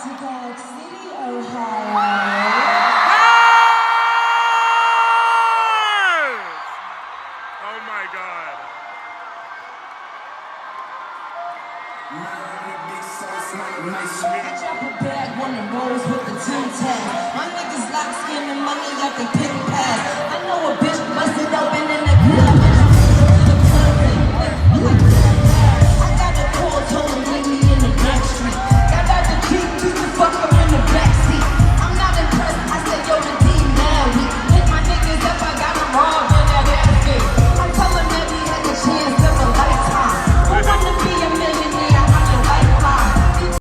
Dog City, Ohio. Oh my God. Drop a bag, one of those with the 10 tag. My niggas lock skin and money out they pit